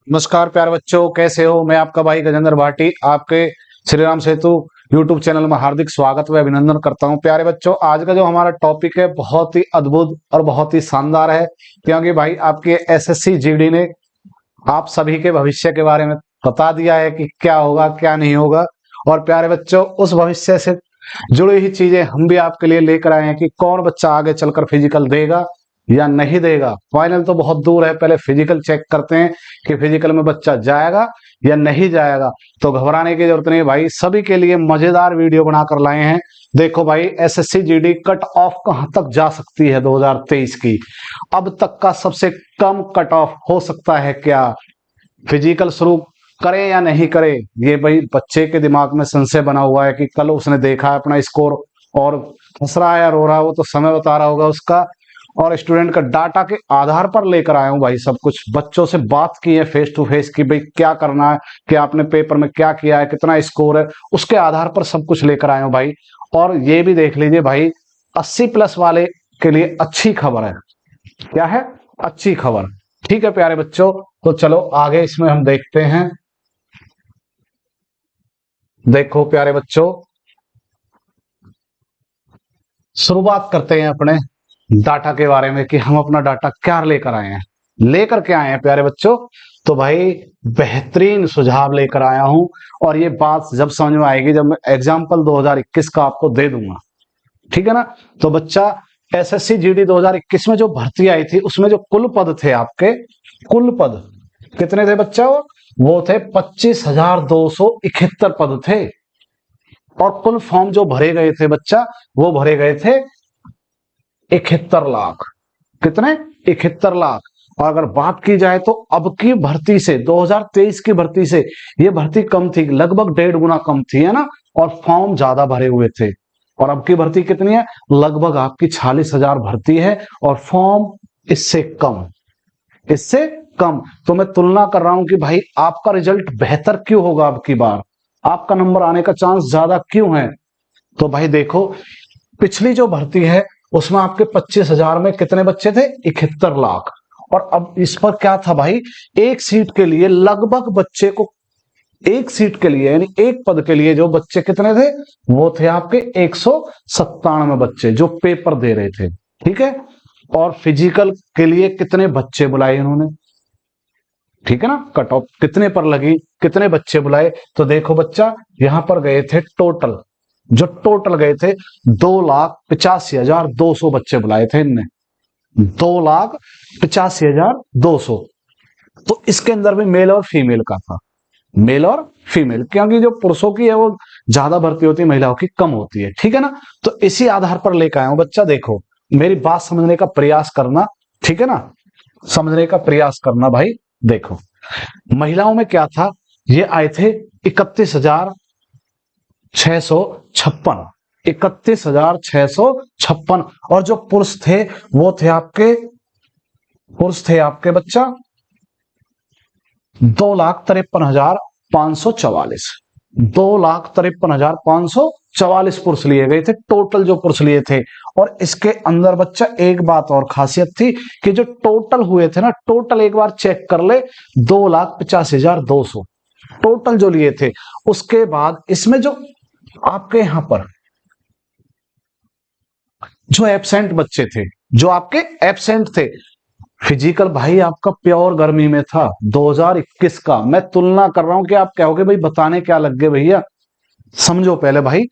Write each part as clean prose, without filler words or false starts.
नमस्कार प्यारे बच्चों, कैसे हो। मैं आपका भाई गजेंद्र भाटी आपके श्री राम सेतु यूट्यूब चैनल में हार्दिक स्वागत व अभिनंदन करता हूं। प्यारे बच्चों, आज का जो हमारा टॉपिक है बहुत ही अद्भुत और बहुत ही शानदार है, क्योंकि भाई आपके एसएससी जीडी ने आप सभी के भविष्य के बारे में बता दिया है कि क्या होगा क्या नहीं होगा। और प्यारे बच्चों, उस भविष्य से जुड़ी ही चीजें हम भी आपके लिए लेकर आए हैं कि कौन बच्चा आगे चलकर फिजिकल देगा या नहीं देगा। फाइनल तो बहुत दूर है, पहले फिजिकल चेक करते हैं कि फिजिकल में बच्चा जाएगा या नहीं जाएगा। तो घबराने की जरूरत नहीं भाई, सभी के लिए मजेदार वीडियो बनाकर लाए हैं। देखो भाई, एसएससी जीडी कट ऑफ कहां तक जा सकती है 2023 की। अब तक का सबसे कम कट ऑफ हो सकता है क्या, फिजिकल शुरू करे या नहीं करे। ये भाई बच्चे के दिमाग में संशय बना हुआ है कि कल उसने देखा है अपना स्कोर और हंस रहा है या रो रहा है, वो तो समय बता रहा होगा उसका। और स्टूडेंट का डाटा के आधार पर लेकर आया हूं भाई सब कुछ। बच्चों से बात की है फेस टू फेस कि भाई क्या करना है, कि आपने पेपर में क्या किया है, कितना स्कोर है, उसके आधार पर सब कुछ लेकर आया हूं भाई। और ये भी देख लीजिए भाई, 80 प्लस वाले के लिए अच्छी खबर है। क्या है? अच्छी खबर। ठीक है प्यारे बच्चों, तो चलो आगे इसमें हम देखते हैं। देखो प्यारे बच्चों, शुरुआत करते हैं अपने डाटा के बारे में कि हम अपना डाटा क्या लेकर आए हैं। लेकर के आए हैं प्यारे बच्चों, तो भाई बेहतरीन सुझाव लेकर आया हूं। और ये बात जब समझ में आएगी जब मैं एग्जाम्पल 2021 का आपको दे दूंगा, ठीक है ना। तो बच्चा, एसएससी जीडी 2021 में जो भर्ती आई थी उसमें जो कुल पद थे आपके, कुल पद कितने थे बच्चा? वो थे 25,271 पद थे। और कुल फॉर्म जो भरे गए थे बच्चा, वो भरे गए थे 71 लाख। कितने? 71 लाख। और अगर बात की जाए तो अब की भर्ती से, 2023 की भर्ती से ये भर्ती कम थी, लगभग 1.5 गुना कम थी, है ना। और फॉर्म ज्यादा भरे हुए थे। और अब की भर्ती कितनी है? लगभग आपकी 46,000 भर्ती है और फॉर्म इससे कम, इससे कम। तो मैं तुलना कर रहा हूं कि भाई आपका रिजल्ट बेहतर क्यों होगा, अब की बार आपका नंबर आने का चांस ज्यादा क्यों है। तो भाई देखो, पिछली जो भर्ती है उसमें आपके 25,000 में कितने बच्चे थे? 71 लाख। और अब इस पर क्या था भाई, एक सीट के लिए लगभग बच्चे को, एक सीट के लिए यानी एक पद के लिए जो बच्चे कितने थे, वो थे आपके 197 बच्चे जो पेपर दे रहे थे, ठीक है। और फिजिकल के लिए कितने बच्चे बुलाए इन्होंने, ठीक है ना। कट ऑफ कितने पर लगी, कितने बच्चे बुलाए? तो देखो बच्चा, यहां पर गए थे टोटल, जो टोटल गए थे 2,85,200 बच्चे बुलाए थे इनने, 2,85,200। तो इसके अंदर भी मेल और फीमेल का था, मेल और फीमेल, क्योंकि जो पुरुषों की है वो ज्यादा भर्ती होती है, महिलाओं की कम होती है, ठीक है ना। तो इसी आधार पर लेकर आया हूं बच्चा। देखो, मेरी बात समझने का प्रयास करना, ठीक है ना, समझने का प्रयास करना भाई। देखो, महिलाओं में क्या था, ये आए थे 31,656, 31,656। और जो पुरुष थे वो थे आपके, पुरुष थे आपके बच्चा 2,53,544, 2,53,544 पुरुष लिए गए थे, टोटल जो पुरुष लिए थे। और इसके अंदर बच्चा एक बात और खासियत थी कि जो टोटल हुए थे ना, टोटल एक बार चेक कर ले, 2,85,200 टोटल जो लिए थे। उसके बाद इसमें जो आपके यहां पर जो एब्सेंट बच्चे थे, जो आपके एब्सेंट थे, फिजिकल भाई आपका प्योर गर्मी में था 2021 का। मैं तुलना कर रहा हूं कि आप कहोगे भाई बताने क्या लग गए भैया। समझो पहले भाई,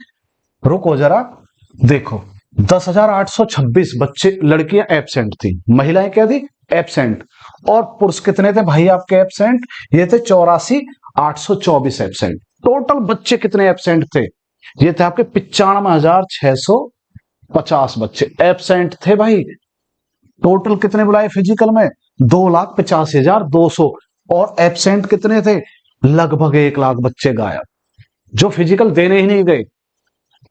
रुको जरा। देखो, 10,826 बच्चे, लड़कियां एब्सेंट थी, महिलाएं क्या थी? एब्सेंट। और पुरुष कितने थे भाई आपके एब्सेंट? ये थे 84,824 एब्सेंट। टोटल बच्चे कितने एब्सेंट थे? ये थे आपके 95,650 बच्चे एब्सेंट थे भाई। टोटल कितने बुलाए फिजिकल में? 2,85,200। और एब्सेंट कितने थे? लगभग 1 लाख बच्चे गायब, जो फिजिकल देने ही नहीं गए।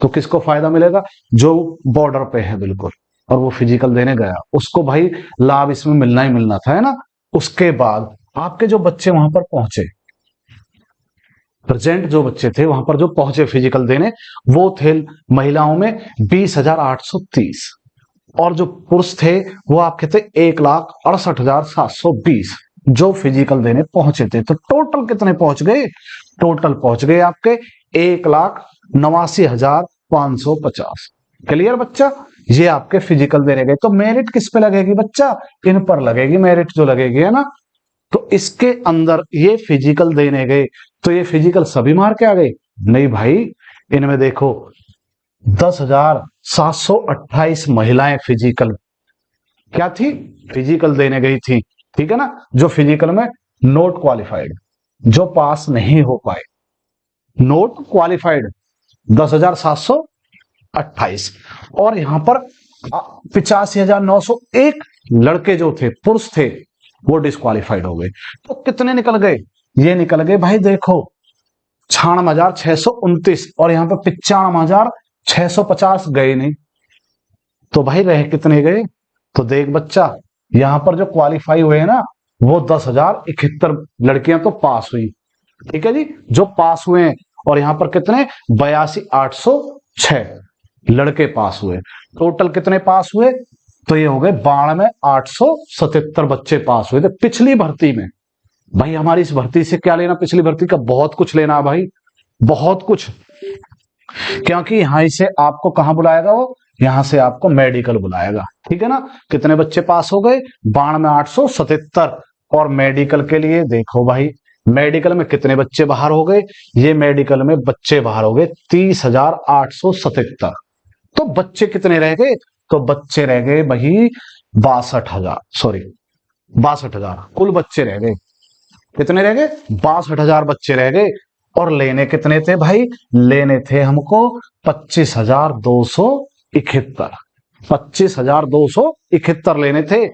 तो किसको फायदा मिलेगा? जो बॉर्डर पे है बिल्कुल और वो फिजिकल देने गया, उसको भाई लाभ इसमें मिलना ही मिलना था, है ना। उसके बाद आपके जो बच्चे वहां पर पहुंचे, प्रेजेंट जो बच्चे थे वहां पर जो पहुंचे फिजिकल देने, वो थे महिलाओं में 20,830। और जो पुरुष थे वो आपके थे 1,68,720। जो फिजिकल देने पहुंचे थे। तो टोटल कितने पहुंच गए? टोटल पहुंच गए आपके 1,89,550। क्लियर बच्चा? ये आपके फिजिकल देने गए। तो मेरिट किस पे लगेगी बच्चा? इन पर लगेगी मेरिट जो लगेगी, है ना। तो इसके अंदर ये फिजिकल देने गए, तो ये फिजिकल सभी मार के आ गए? नहीं भाई, इनमें देखो 10,728 महिलाएं फिजिकल क्या थी? फिजिकल देने गई थी, ठीक है ना। जो फिजिकल में नोट क्वालिफाइड, जो पास नहीं हो पाए, नोट क्वालिफाइड 10,728। और यहां पर 85,901 लड़के जो थे, पुरुष थे, वो डिस्क्वालिफाइड हो गए। तो कितने निकल गए? ये निकल गए भाई देखो 96,629, और यहां पर 95,650 गए नहीं। तो भाई रह कितने गए? तो देख बच्चा, यहां पर जो क्वालिफाई हुए हैं ना, वो 10,071 लड़कियां तो पास हुई, ठीक है जी, जो पास हुए हैं। और यहां पर कितने? 82,806 लड़के पास हुए। टोटल कितने पास हुए? तो ये हो गए 92,877 बच्चे पास हुए थे पिछली भर्ती में। भाई हमारी इस भर्ती से क्या लेना? पिछली भर्ती का बहुत कुछ लेना है भाई, बहुत कुछ। क्योंकि यहां से आपको कहां बुलाएगा वो? यहां से आपको मेडिकल बुलाएगा, ठीक है ना। कितने बच्चे पास हो गए? 92,877। और मेडिकल के लिए देखो भाई, मेडिकल में कितने बच्चे बाहर हो गए? ये मेडिकल में बच्चे बाहर हो गए 30,877। तो बच्चे कितने रह गए? तो बच्चे रह गए भाई 62,000, सॉरी 62,000 कुल बच्चे रह गए। कितने रह गए? 62,000 बच्चे रह गए। और लेने कितने थे भाई? लेने थे हमको 25,271। 25,271 लेने थे।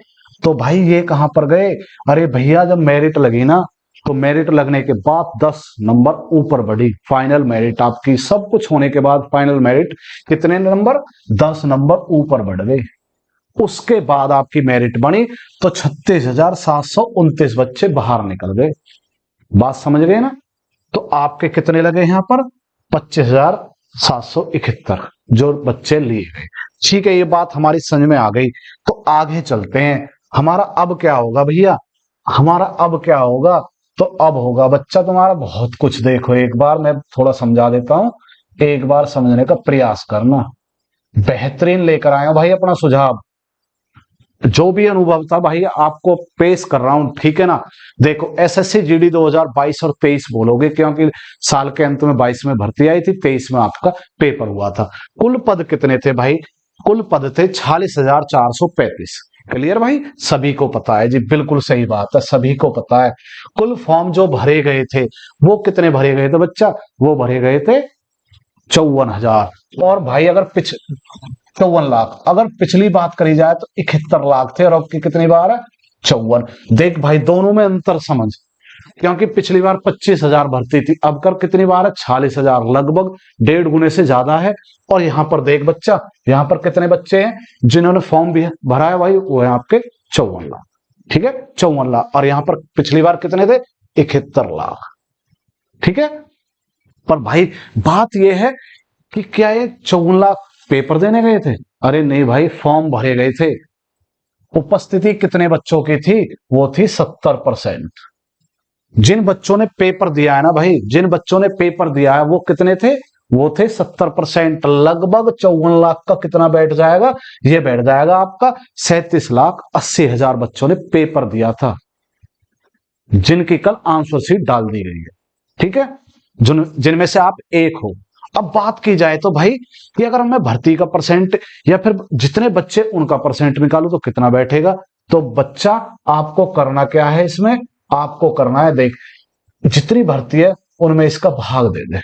तो भाई ये कहां पर गए? अरे भैया जब मेरिट लगी ना, तो मेरिट लगने के बाद 10 नंबर ऊपर बढ़ी फाइनल मेरिट आपकी। सब कुछ होने के बाद फाइनल मेरिट कितने नंबर? 10 नंबर ऊपर बढ़ गए। उसके बाद आपकी मेरिट बनी तो 36,729 बच्चे बाहर निकल गए। बात समझ गए ना। तो आपके कितने लगे यहां पर? 25,771 जो बच्चे लिए गए। ठीक है, ये बात हमारी समझ में आ गई। तो आगे चलते हैं। हमारा अब क्या होगा भैया? हमारा अब क्या होगा? तो अब होगा बच्चा तुम्हारा बहुत कुछ। देखो एक बार मैं थोड़ा समझा देता हूं, एक बार समझने का प्रयास करना। बेहतरीन लेकर आया भाई अपना सुझाव। जो भी अनुभव था भाई आपको पेश कर रहा हूं, ठीक है ना। देखो एसएससी जीडी 2022 और 23 बोलोगे, क्योंकि साल के अंत में 22 में भर्ती आई थी, 23 में आपका पेपर हुआ था। कुल पद कितने थे भाई? कुल पद थे 46,435। क्लियर भाई? सभी को पता है जी, बिल्कुल सही बात है, सभी को पता है। कुल फॉर्म जो भरे गए थे वो कितने भरे गए थे बच्चा? वो भरे गए थे 54,000। और भाई अगर 54 लाख, अगर पिछली बात करी जाए तो 71 लाख थे, और अब की कितनी बार है? 54। देख भाई दोनों में अंतर समझ, क्योंकि पिछली बार 25,000 भर्ती थी, अब कर कितनी बार है? 46,000, लगभग 1.5 गुने से ज्यादा है। और यहां पर देख बच्चा, यहां पर कितने बच्चे हैं जिन्होंने फॉर्म भी भरा है भाई? वो है आपके 54 लाख, ठीक है, 54 लाख। और यहां पर पिछली बार कितने थे? 71 लाख, ठीक है। पर भाई बात यह है कि क्या ये 54 लाख पेपर देने गए थे? अरे नहीं भाई, फॉर्म भरे गए थे। उपस्थिति कितने बच्चों की थी? वो थी 70%। जिन बच्चों ने पेपर दिया है ना भाई, जिन बच्चों ने पेपर दिया है वो कितने थे? वो थे 70%। लगभग 54 लाख का कितना बैठ जाएगा? ये बैठ जाएगा आपका 37,80,000 बच्चों ने पेपर दिया था, जिनकी कल आंसर शीट डाल दी गई है, ठीक है, जिनमें से आप एक हो। अब बात की जाए तो भाई कि अगर मैं भर्ती का परसेंट या फिर जितने बच्चे उनका परसेंट निकालू तो कितना बैठेगा? तो बच्चा आपको करना क्या है इसमें? आपको करना है, देख जितनी भर्ती है उनमें इसका भाग दे दे,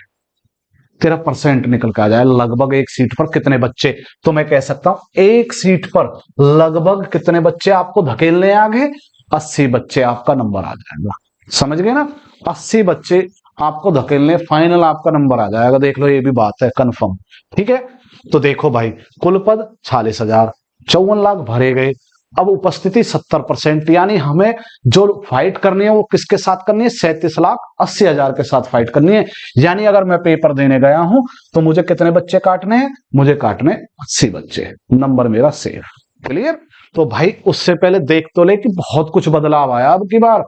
तेरा परसेंट निकल के आ जाए। लगभग एक सीट पर कितने बच्चे? तो मैं कह सकता हूं एक सीट पर लगभग कितने बच्चे आपको धकेलने आ गए? 80 बच्चे आपका नंबर आ जाएगा। समझ गए ना? 80 बच्चे आपको धकेलने, फाइनल आपका नंबर आ जाएगा। देख लो, ये भी बात है कंफर्म, ठीक है। तो देखो भाई, कुल पद 46,000, 54 लाख भरे गए। अब उपस्थिति 70%, यानी हमें जो फाइट करनी है वो किसके साथ करनी है? 37,80,000 के साथ फाइट करनी है। यानी अगर मैं पेपर देने गया हूं तो मुझे कितने बच्चे काटने हैं? मुझे काटने 80 बच्चे, नंबर मेरा सेफ। क्लियर? तो भाई उससे पहले देख तो ले कि बहुत कुछ बदलाव आया अब की बार।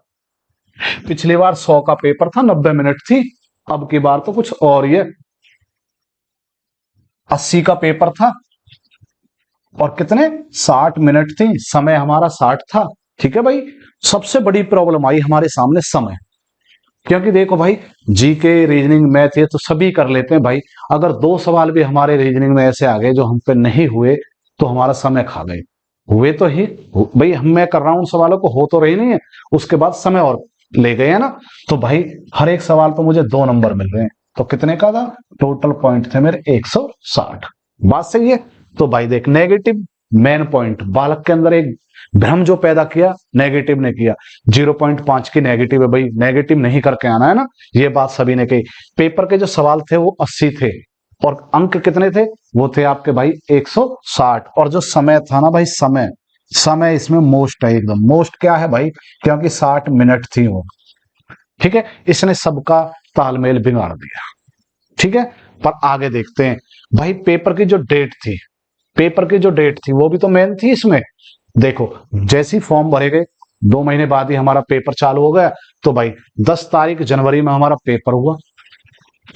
पिछली बार 100 का पेपर था, 90 मिनट थी। अब की बार तो कुछ और ही है, 80 का पेपर था और कितने 60 मिनट थी, समय हमारा 60 था। ठीक है भाई, सबसे बड़ी प्रॉब्लम आई हमारे सामने समय। क्योंकि देखो भाई, जीके, रीजनिंग, मैथ ये तो सभी कर लेते हैं भाई। अगर 2 सवाल भी हमारे रीजनिंग में ऐसे आ गए जो हम पे नहीं हुए तो हमारा समय खा गए। हुए तो ही भाई, हम मैं कर रहा हूं उन सवालों को, हो तो रही नहीं है, उसके बाद समय और ले गए है ना। तो भाई हर एक सवाल पर मुझे 2 नंबर मिल रहे हैं। तो कितने का था टोटल पॉइंट थे मेरे 160। बात सही है। तो भाई देख, नेगेटिव मेन पॉइंट बालक के अंदर एक भ्रम जो पैदा किया, नेगेटिव ने किया। 0.5 की नेगेटिव है भाई, नेगेटिव नहीं करके आना है ना, ये बात सभी ने कही। पेपर के जो सवाल थे वो 80 थे और अंक कितने थे, वो थे आपके भाई 160। और जो समय था ना भाई, समय समय इसमें मोस्ट है, एकदम मोस्ट। क्या है भाई, क्योंकि 60 मिनट थी वो। ठीक है, इसने सबका तालमेल बिगाड़ दिया। ठीक है, पर आगे देखते हैं भाई। पेपर की जो डेट थी, पेपर की जो डेट थी वो भी तो मेन थी इसमें। देखो, जैसी फॉर्म भरे गए 2 महीने बाद ही हमारा पेपर चालू हो गया। तो भाई 10 तारीख जनवरी में हमारा पेपर हुआ,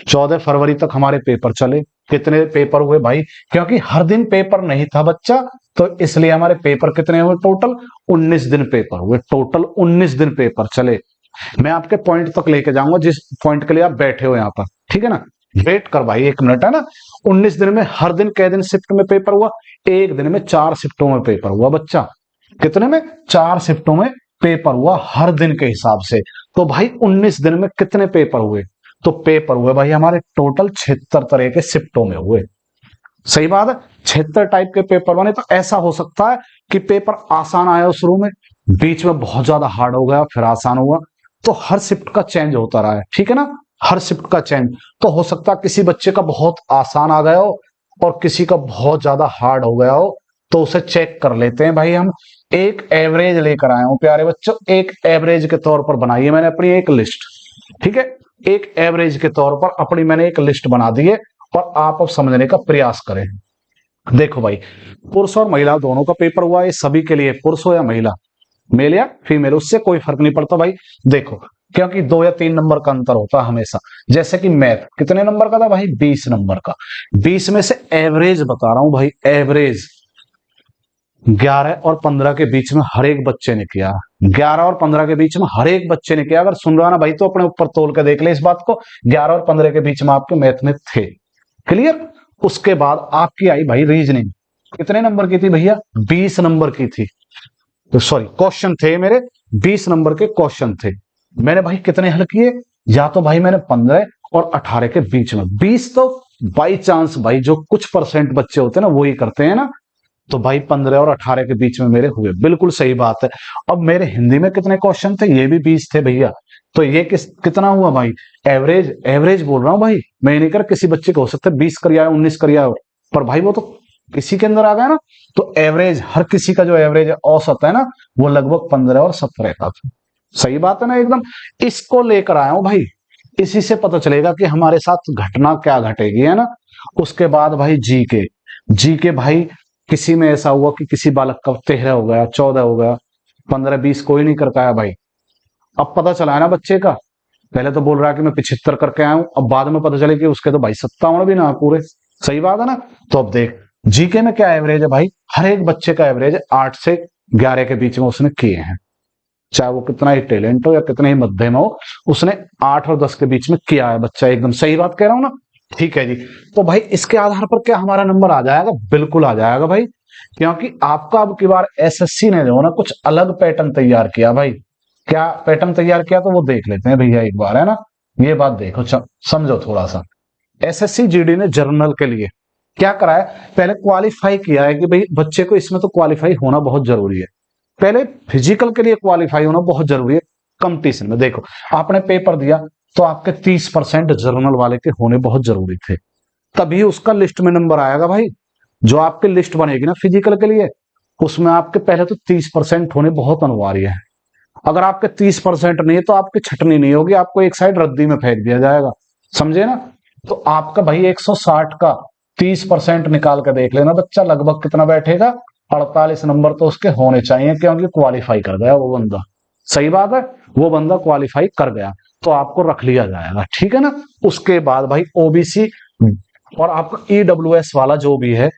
14 फरवरी तक हमारे पेपर चले। कितने पेपर हुए भाई, क्योंकि हर दिन पेपर नहीं था बच्चा, तो इसलिए हमारे पेपर कितने हुए टोटल, 19 दिन पेपर हुए। टोटल 19 दिन पेपर चले। मैं आपके पॉइंट तक लेके जाऊंगा जिस पॉइंट के लिए आप बैठे हो यहाँ पर। ठीक है ना, वेट कर भाई 1 मिनट, है ना। 19 दिन में हर दिन कै दिन शिफ्ट में पेपर हुआ, एक दिन में 4 शिफ्टों में पेपर हुआ बच्चा। कितने में, 4 शिफ्टों में पेपर हुआ हर दिन के हिसाब से। तो भाई 19 दिन में कितने पेपर हुए, तो पेपर हुए भाई हमारे टोटल 76 तरह के शिफ्टों में हुए। सही बात है, 76 टाइप के पेपर बने। तो ऐसा हो सकता है कि पेपर आसान आया शुरू में, बीच में बहुत ज्यादा हार्ड हो गया, फिर आसान हुआ। तो हर शिफ्ट का चेंज होता रहा है। ठीक है ना, हर शिफ्ट का चेंज। तो हो सकता है किसी बच्चे का बहुत आसान आ गया हो और किसी का बहुत ज्यादा हार्ड हो गया हो, तो उसे चेक कर लेते हैं भाई हम। एक एवरेज लेकर आए हूं प्यारे बच्चों, एक एवरेज के तौर पर बनाई है मैंने अपनी एक लिस्ट। ठीक है, एक एवरेज के तौर पर अपनी मैंने एक लिस्ट बना दी है और आप अब समझने का प्रयास करें। देखो भाई, पुरुष और महिला दोनों का पेपर हुआ, ये सभी के लिए, पुरुष हो या महिला, मेल या फीमेल, उससे कोई फर्क नहीं पड़ता भाई। देखो, क्योंकि 2 या 3 नंबर का अंतर होता है हमेशा। जैसे कि मैथ कितने नंबर का था भाई, 20 नंबर का। 20 में से एवरेज बता रहा हूं भाई, एवरेज 11 और 15 के बीच में हर एक बच्चे ने किया। 11 और 15 के बीच में हर एक बच्चे ने किया। अगर सुन रहा ना भाई तो अपने ऊपर तोल के देख ले इस बात को। 11 और 15 के बीच में आपके मैथ में थे। क्लियर। उसके बाद आपकी आई भाई रीजनिंग, कितने नंबर की थी भैया, 20 नंबर की थी। तो सॉरी, क्वेश्चन थे मेरे 20 नंबर के क्वेश्चन थे। मैंने भाई कितने हल किए, या तो भाई मैंने 15 और 18 के बीच में। 20 तो बाई चांस भाई जो कुछ परसेंट बच्चे होते हैं ना वो ही करते हैं ना। तो भाई 15 और 18 के बीच में मेरे हुए, बिल्कुल सही बात है। अब मेरे हिंदी में कितने क्वेश्चन थे, ये भी 20 थे भैया। तो ये कितना हुआ भाई, एवरेज, एवरेज बोल रहा हूं भाई, मैं नहीं कर किसी बच्चे को हो सकता है 20 कर आया, 19 कर आया, पर भाई वो तो किसी के अंदर आ गया ना। तो एवरेज, हर किसी का जो एवरेज है, औसत है ना, वो लगभग 15 और 17 का था। सही बात है ना एकदम। इसको लेकर आया हूं भाई, इसी से पता चलेगा कि हमारे साथ घटना क्या घटेगी, है ना। उसके बाद भाई जीके, जीके भाई किसी में ऐसा हुआ कि किसी बालक का 13 हो गया, 14 हो गया, 15 20 कोई नहीं कर पाया भाई। अब पता चला है ना बच्चे का, पहले तो बोल रहा है कि मैं 75 करके आया हूं, अब बाद में पता चले कि उसके तो भाई 57 भी ना पूरे। सही बात है ना। तो अब देख, जीके में क्या एवरेज है भाई, हर एक बच्चे का एवरेज 8 से 11 के बीच में उसने किए हैं। चाहे वो कितना ही टैलेंट हो या कितने ही मध्यम हो, उसने 8 और 10 के बीच में किया है बच्चा। एकदम सही बात कह रहा हूं ना। ठीक है जी। तो भाई इसके आधार पर क्या हमारा नंबर आ जाएगा, बिल्कुल आ जाएगा भाई। क्योंकि आपका अब की बार एसएससी ने जो है ना कुछ अलग पैटर्न तैयार किया भाई। क्या पैटर्न तैयार किया, तो वो देख लेते हैं भैया एक बार, है ना। ये बात देखो, समझो थोड़ा सा। एसएससी जीडी ने जर्नल के लिए क्या करा है, पहले क्वालिफाई किया है कि भाई बच्चे को इसमें तो क्वालिफाई होना बहुत जरूरी है। पहले फिजिकल के लिए क्वालिफाई होना बहुत जरूरी है। कंपटीशन में देखो, आपने पेपर दिया तो आपके 30% जर्नल वाले के होने बहुत जरूरी थे, तभी उसका लिस्ट में नंबर आएगा भाई। जो आपकी लिस्ट बनेगी ना फिजिकल के लिए, उसमें आपके पहले तो 30% होने बहुत अनिवार्य है। अगर आपके 30% नहीं है तो आपकी छटनी नहीं होगी, आपको एक साइड रद्दी में फेंक दिया जाएगा। समझे ना। तो आपका भाई 160 का 30% निकाल कर देख लेना बच्चा, लगभग कितना बैठेगा, 48 नंबर तो उसके होने चाहिए, क्योंकि क्वालिफाई कर गया वो बंदा। सही बात है, वो बंदा क्वालिफाई कर गया तो आपको रख लिया जाएगा, ठीक है ना। उसके बाद भाई ओबीसी और आपका ईडब्ल्यूएस वाला जो भी है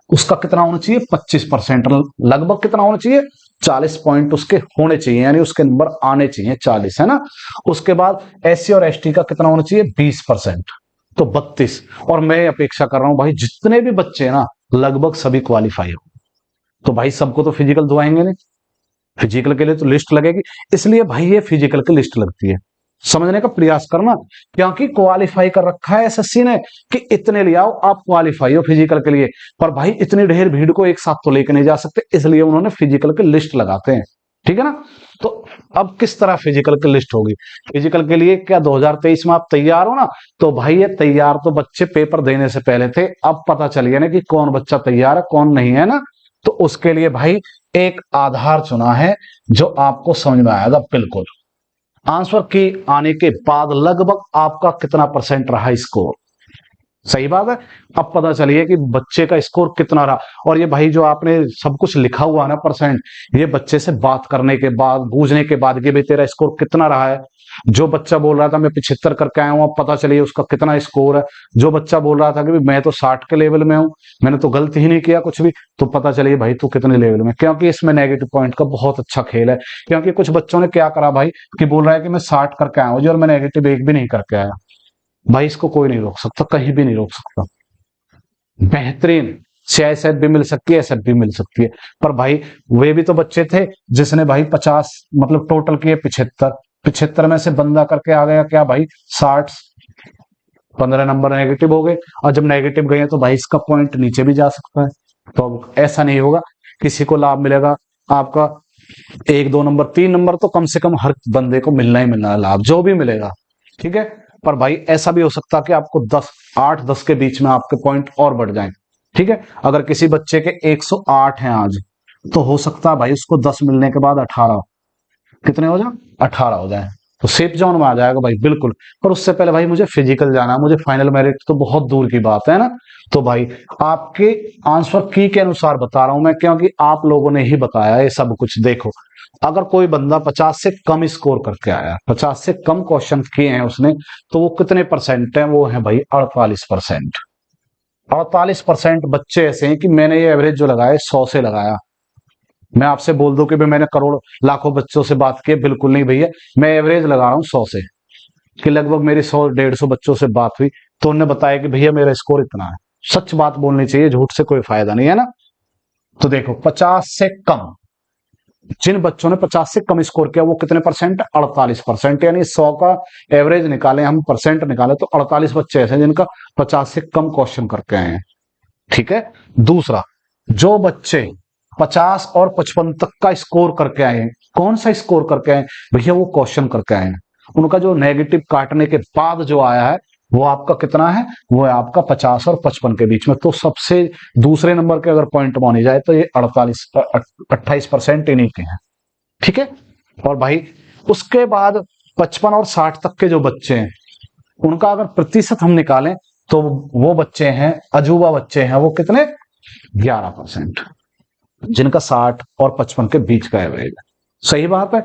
उसका कितना होना चाहिए, 25%, लगभग कितना होना चाहिए, 40 पॉइंट उसके होने चाहिए, यानी उसके नंबर आने चाहिए 40, है ना। उसके बाद एससी और एसटी का कितना होना चाहिए, 20%, तो 32। और मैं अपेक्षा कर रहा हूं भाई जितने भी बच्चे हैं ना लगभग सभी क्वालिफाई हो। तो भाई सबको तो फिजिकल दुआएंगे नहीं, फिजिकल के लिए तो लिस्ट लगेगी, इसलिए भाई ये फिजिकल की लिस्ट लगती है, समझने का प्रयास करना। क्योंकि क्वालिफाई कर रखा है एसएससी ने कि इतने ले आओ आप क्वालिफाई हो फिजिकल के लिए, पर भाई इतनी ढेर भीड़ को एक साथ तो लेकर नहीं जा सकते, इसलिए उन्होंने फिजिकल की लिस्ट लगाते हैं, ठीक है ना। तो अब किस तरह फिजिकल की लिस्ट होगी, फिजिकल के लिए क्या 2023 में आप तैयार हो ना, तो भाई ये तैयार तो बच्चे पेपर देने से पहले थे, अब पता चल गया ना कि कौन बच्चा तैयार है कौन नहीं है ना। तो उसके लिए भाई एक आधार चुना है जो आपको समझ में आएगा बिल्कुल। आंसर की आने के बाद लगभग आपका कितना परसेंट रहा स्कोर, सही बात है। अब पता चलिए कि बच्चे का स्कोर कितना रहा, और ये भाई जो आपने सब कुछ लिखा हुआ है ना परसेंट, ये बच्चे से बात करने के बाद बूझने के बाद कि भाई तेरा स्कोर कितना रहा है। जो बच्चा बोल रहा था मैं 75 करके आया हूं, अब पता चलिए उसका कितना स्कोर है। जो बच्चा बोल रहा था कि मैं तो 60 के लेवल में हूं, मैंने तो गलती ही नहीं किया कुछ भी, तो पता चलिए भाई तू कितने लेवल में, क्योंकि इसमें नेगेटिव पॉइंट का बहुत अच्छा खेल है। क्योंकि कुछ बच्चों ने क्या करा भाई कि बोल रहा है कि मैं 60 करके आया हूं जी और मैं नेगेटिव एक भी नहीं करके आया। भाई इसको कोई नहीं रोक सकता, कहीं भी नहीं रोक सकता। बेहतरीन सीआईएसएफ भी मिल सकती है, एसएफ भी मिल सकती है, पर भाई वे भी तो बच्चे थे जिसने भाई 50 मतलब टोटल किए 75, 75 में से बंदा करके आ गया क्या भाई 60, 15 नंबर नेगेटिव हो गए, और जब नेगेटिव गए तो भाई इसका पॉइंट नीचे भी जा सकता है। तो अब ऐसा नहीं होगा, किसी को लाभ मिलेगा आपका 1 2 नंबर 3 नंबर तो कम से कम हर बंदे को मिलना ही मिलना है लाभ, जो भी मिलेगा, ठीक है। पर भाई ऐसा भी हो सकता है कि आपको 8 10 के बीच में आपके पॉइंट और बढ़ जाएं, ठीक है। अगर किसी बच्चे के 108 हैं आज, तो हो सकता है भाई उसको 10 मिलने के बाद 18 कितने हो जाए, 18 हो जाए, तो सेफ जोन में आ जाएगा भाई बिल्कुल। पर उससे पहले भाई मुझे फिजिकल जाना है, मुझे फाइनल मेरिट तो बहुत दूर की बात है ना। तो भाई आपके आंसर की के अनुसार बता रहा हूं मैं, क्योंकि आप लोगों ने ही बताया ये सब कुछ। देखो अगर कोई बंदा 50 से कम स्कोर करके आया, 50 से कम क्वेश्चन किए हैं उसने, तो वो कितने परसेंट है, वो है भाई 48%। 48% बच्चे ऐसे हैं कि मैंने ये एवरेज जो लगाया 100 से लगाया। मैं आपसे बोल दूं कि भाई मैंने करोड़ लाखों बच्चों से बात की, बिल्कुल नहीं भैया, मैं एवरेज लगा रहा हूं 100 से, कि लगभग मेरी 100 150 बच्चों से बात हुई तो उन्होंने बताया कि भैया मेरा स्कोर इतना है। सच बात बोलनी चाहिए, झूठ से कोई फायदा नहीं है ना। तो देखो 50 से कम, जिन बच्चों ने 50 से कम स्कोर किया वो कितने परसेंट, 48%, यानी 100 का एवरेज निकाले हम, परसेंट निकाले तो 48 बच्चे ऐसे जिनका 50 से कम क्वेश्चन करके आए हैं, ठीक है। दूसरा, जो बच्चे 50 और 55 तक का स्कोर करके आए हैं, कौन सा स्कोर करके आए भैया, वो क्वेश्चन करके आए हैं, उनका जो नेगेटिव काटने के बाद जो आया है वो आपका कितना है, वो है आपका 50 और 55 के बीच में। तो सबसे दूसरे नंबर के अगर पॉइंट मानी जाए तो ये 28% इन्हीं के हैं, ठीक है। और भाई उसके बाद 55 और 60 तक के जो बच्चे हैं उनका अगर प्रतिशत हम निकालें तो वो बच्चे हैं अजूबा बच्चे हैं, वो कितने, 11%, जिनका 60 और 55 के बीच का एवरेज है, सही बात है।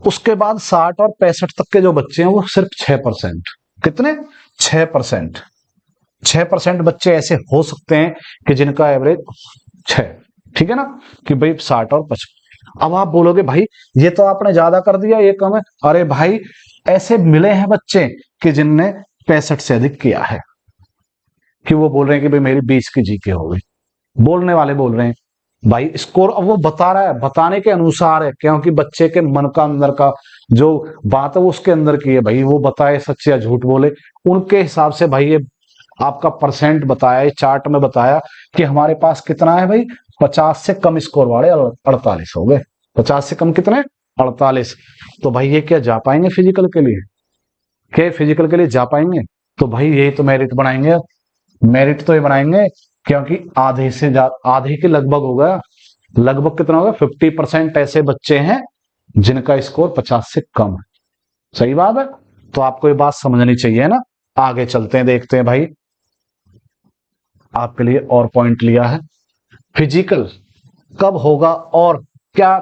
उसके बाद 60 और 65 तक के जो बच्चे हैं वो सिर्फ 6%, कितने, 6%। 6% बच्चे ऐसे हो सकते हैं कि जिनका एवरेज 6, ठीक है ना, कि भाई 60 और 55। अब आप बोलोगे भाई ये तो आपने ज्यादा कर दिया, ये कम है। अरे भाई ऐसे मिले हैं बच्चे कि जिनने 65 से अधिक किया है, कि वो बोल रहे हैं कि भाई मेरी 20 की जीके हो गई, बोलने वाले बोल रहे हैं भाई स्कोर। अब वो बता रहा है, बताने के अनुसार है, क्योंकि बच्चे के मन का अंदर का जो बात है वो उसके अंदर की है भाई, वो बताए सच या झूठ बोले उनके हिसाब से भाई ये आपका परसेंट बताया, चार्ट में बताया कि हमारे पास कितना है भाई, 50 से कम स्कोर वाले 48 हो गए, 50 से कम कितने, 48। तो भाई ये क्या जा पाएंगे फिजिकल के लिए, क्या फिजिकल के लिए जा पाएंगे, तो भाई यही तो मेरिट बनाएंगे, मेरिट तो ये बनाएंगे, क्योंकि आधे से ज्यादा, आधे के लगभग होगा, लगभग कितना होगा, 50% ऐसे बच्चे हैं जिनका स्कोर 50 से कम है, सही बात है। तो आपको ये बात समझनी चाहिए ना। आगे चलते हैं, देखते हैं भाई, आपके लिए और पॉइंट लिया है, फिजिकल कब होगा और क्या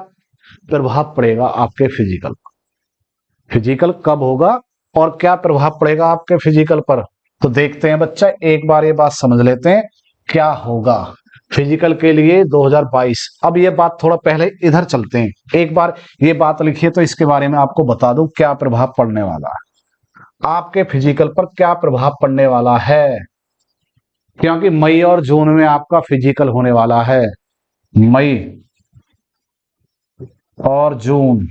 प्रभाव पड़ेगा आपके फिजिकल पर। फिजिकल कब होगा और क्या प्रभाव पड़ेगा आपके फिजिकल पर, तो देखते हैं बच्चा, एक बार ये बात समझ लेते हैं क्या होगा फिजिकल के लिए 2022। अब ये बात थोड़ा पहले इधर चलते हैं, एक बार ये बात लिखिए तो इसके बारे में आपको बता दूं क्या प्रभाव पड़ने वाला है आपके फिजिकल पर, क्या प्रभाव पड़ने वाला है। क्योंकि मई और जून में आपका फिजिकल होने वाला है, मई और जून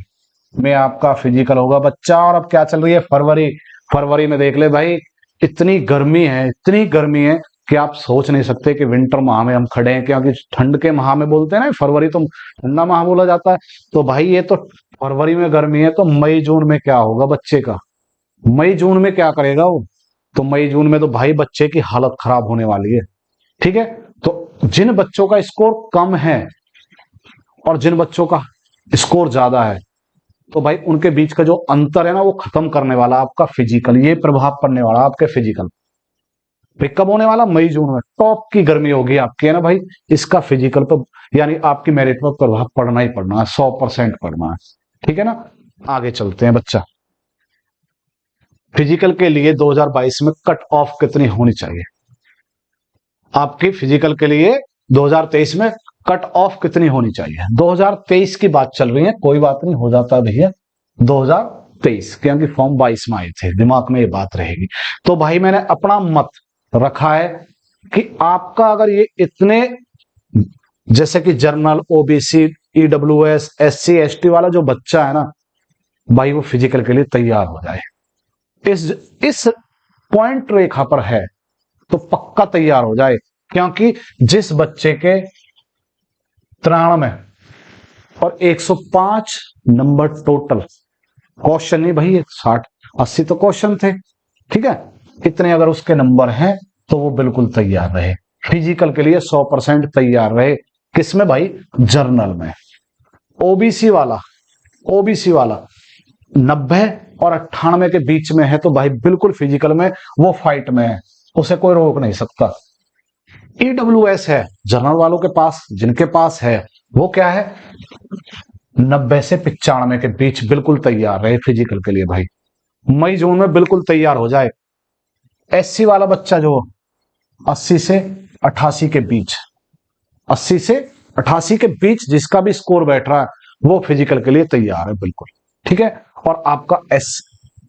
में आपका फिजिकल होगा बच्चा। और अब क्या चल रही है, फरवरी। फरवरी में देख ले भाई, इतनी गर्मी है, इतनी गर्मी है कि आप सोच नहीं सकते कि विंटर माह में हम खड़े हैं, क्योंकि ठंड के माह में बोलते हैं ना, फरवरी तो ठंडा माह बोला जाता है। तो भाई ये तो फरवरी में गर्मी है, तो मई जून में क्या होगा बच्चे का, मई जून में क्या करेगा वो, तो मई जून में तो भाई बच्चे की हालत खराब होने वाली है। ठीक है, तो जिन बच्चों का स्कोर कम है और जिन बच्चों का स्कोर ज्यादा है, तो भाई उनके बीच का जो अंतर है ना, वो खत्म करने वाला आपका फिजिकल, ये प्रभाव पड़ने वाला आपके फिजिकल। भाई कब होने वाला, मई जून में टॉप की गर्मी होगी आपकी, है ना भाई, इसका फिजिकल पर यानी आपकी मेरिट पर प्रभाव पड़ना ही पड़ना है, 100% पड़ना है। ठीक है ना, आगे चलते हैं बच्चा। फिजिकल के लिए 2022 में कट ऑफ कितनी होनी चाहिए, आपकी फिजिकल के लिए 2023 में कट ऑफ कितनी होनी चाहिए। 2023 की बात चल रही है, कोई बात नहीं, हो जाता है भैया 2023, क्योंकि फॉर्म 22 में आए थे, दिमाग में ये बात रहेगी। तो भाई मैंने अपना मत रखा है कि आपका अगर ये इतने, जैसे कि journal, OBC, EWS, SC ST वाला जो बच्चा है ना भाई, वो फिजिकल के लिए तैयार हो जाए, इस पॉइंट रेखा पर है तो पक्का तैयार हो जाए। क्योंकि जिस बच्चे के 93 और 105 नंबर टोटल, क्वेश्चन नहीं भाई, 60-80 तो क्वेश्चन थे, ठीक है, इतने अगर उसके नंबर हैं तो वो बिल्कुल तैयार रहे फिजिकल के लिए, 100% तैयार रहे। किसमें भाई, जर्नल में। ओबीसी वाला 90 और 98 के बीच में है तो भाई बिल्कुल फिजिकल में वो फाइट में है, उसे कोई रोक नहीं सकता। ईडब्ल्यूएस है जर्नल वालों के पास, जिनके पास है वो क्या है, 90 से 95 के बीच बिल्कुल तैयार रहे फिजिकल के लिए भाई, मई जून में बिल्कुल तैयार हो जाए। एससी वाला बच्चा जो 80 से 88 के बीच, 80 से 88 के बीच जिसका भी स्कोर बैठ रहा है वो फिजिकल के लिए तैयार है बिल्कुल। ठीक है, और आपका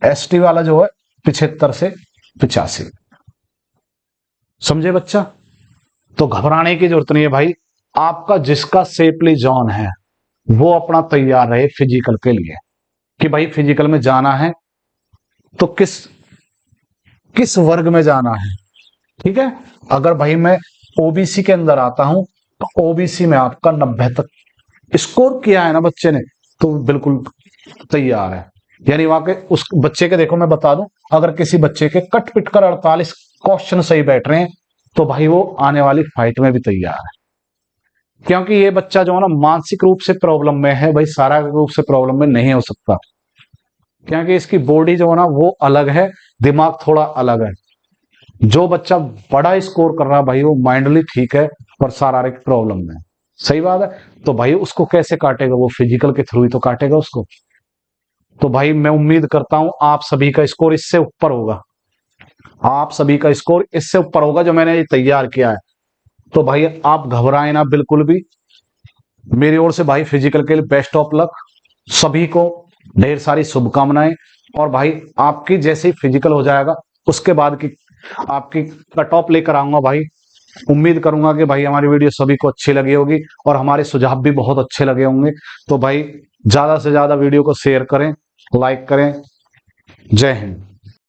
एसटी वाला जो है 75 से 85, समझे बच्चा। तो घबराने की जरूरत नहीं है भाई, आपका जिसका सेफली जोन है वो अपना तैयार रहे फिजिकल के लिए, कि भाई फिजिकल में जाना है तो किस वर्ग में जाना है। ठीक है, अगर भाई मैं ओबीसी के अंदर आता हूं तो ओबीसी में आपका 90 तक स्कोर किया है ना बच्चे ने, तो बिल्कुल तैयार है। यानी वहां के उस बच्चे के, देखो मैं बता दूं, अगर किसी बच्चे के कट पिट कर 48 क्वेश्चन सही बैठ रहे हैं तो भाई वो आने वाली फाइट में भी तैयार है। क्योंकि ये बच्चा जो है ना मानसिक रूप से प्रॉब्लम में है भाई, शारीरिक रूप से प्रॉब्लम में नहीं हो सकता, क्योंकि इसकी बॉडी जो है ना वो अलग है, दिमाग थोड़ा अलग है। जो बच्चा बड़ा स्कोर कर रहा है भाई वो माइंडली ठीक है पर शारीरिक प्रॉब्लम में, सही बात है। तो भाई उसको कैसे काटेगा, वो फिजिकल के थ्रू ही तो काटेगा उसको। तो भाई मैं उम्मीद करता हूं आप सभी का स्कोर इससे ऊपर होगा, आप सभी का स्कोर इससे ऊपर होगा जो मैंने ये तैयार किया है। तो भाई आप घबराएं ना बिल्कुल भी, मेरी ओर से भाई फिजिकल के लिए बेस्ट ऑफ लक, सभी को ढेर सारी शुभकामनाएं। और भाई आपकी जैसे ही फिजिकल हो जाएगा उसके बाद की आपकी कट ऑफ लेकर आऊंगा भाई। उम्मीद करूंगा कि भाई हमारी वीडियो सभी को अच्छी लगी होगी और हमारे सुझाव भी बहुत अच्छे लगे होंगे। तो भाई ज्यादा से ज्यादा वीडियो को शेयर करें, लाइक करें। जय हिंद।